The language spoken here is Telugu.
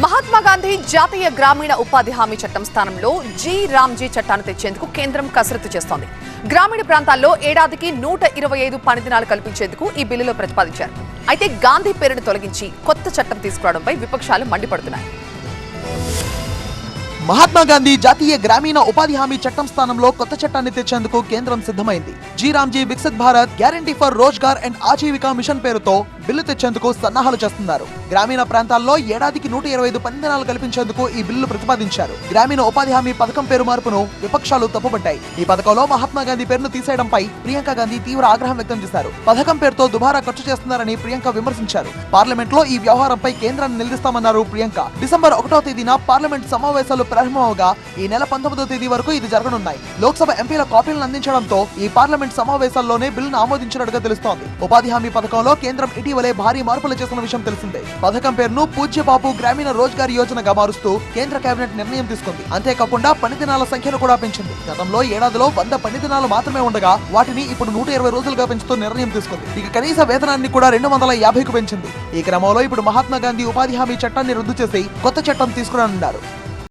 మహాత్మా గాంధీ జాతీయ గ్రామీణ ఉపాధి హామీ చట్టం స్థానంలో జీ రామ్జీ చట్టాన్ని తెచ్చేందుకు కేంద్రం కసరత్తు చేస్తోంది. గ్రామీణ ప్రాంతాల్లో ఏడాదికి 125 పని దినాలు కల్పించేందుకు ఈ బిల్లులో ప్రతిపాదించారు. అయితే గాంధీ పేరును తొలగించి కొత్త చట్టం తీసుకురావడంపై విపక్షాలు మండిపడుతున్నాయి. మహాత్మా గాంధీ జాతీయ గ్రామీణ ఉపాధి హామీ చట్టం స్థానంలో కొత్త చట్టాన్ని తెచ్చేందుకు కేంద్రం సిద్ధమైంది. G RAM G Viksit Bharat guarantee for Rozgar and Ajeevika mission పేరుతో బిల్లు తెచ్చేందుకు సన్నాహాలు చేస్తున్నారు. గ్రామీణ ప్రాంతాల్లో ఏడాదికి 125 పని దినాలు కల్పించేందుకు ఈ బిల్లు ప్రతిపాదించారు. గ్రామీణ ఉపాధి హామీ పథకం పేరు మార్పును విపక్షాలు తప్పుపట్టాయి. ఈ పథకంలో మహాత్మా గాంధీ పేరును తీసేయడంపై ప్రియాంక గాంధీ తీవ్ర ఆగ్రహం వ్యక్తం చేశారు. పథకం పేరుతో దుబారా ఖర్చు చేస్తున్నారని ప్రియాంక విమర్శించారు. పార్లమెంట్ లో ఈ వ్యవహారంపై కేంద్రాన్ని నిలదీస్తామన్నారు ప్రియాంక. డిసెంబర్ 1వ తేదీన పార్లమెంట్ సమావేశాలు ప్రారంభమవగా ఈ నెల 19వ తేదీ వరకు ఇది జరగనున్నాయి. లోక్సభ ఎంపీల కాపీలను అందించడంతో ఈ పార్లమెంట్ సమావేశాల్లోనే బిల్లును ఆమోదించినట్టుగా తెలుస్తోంది. ఉపాధి హామీ పథకంలో కేంద్రం ఇటీవలే భారీ మార్పులు చేసిన విషయం తెలిసిందే. పథకం పేరును పూజ్య బాపు గ్రామీణ రోజ్గార్ యోజనగా మారుస్తూ కేంద్ర కేబినెట్ నిర్ణయం తీసుకుంది. అంతేకాకుండా పని దినాల సంఖ్యను కూడా పెంచింది. గతంలో ఏడాదిలో 100 పని దినాలు మాత్రమే ఉండగా వాటిని ఇప్పుడు 120 రోజులుగా పెంచుతూ నిర్ణయం తీసుకుంది. ఇక కనీస వేతనాన్ని కూడా 250కు పెంచింది. ఈ క్రమంలో ఇప్పుడు మహాత్మా గాంధీ ఉపాధి హామీ చట్టాన్ని రద్దు చేసి కొత్త చట్టం తీసుకురానున్నారు.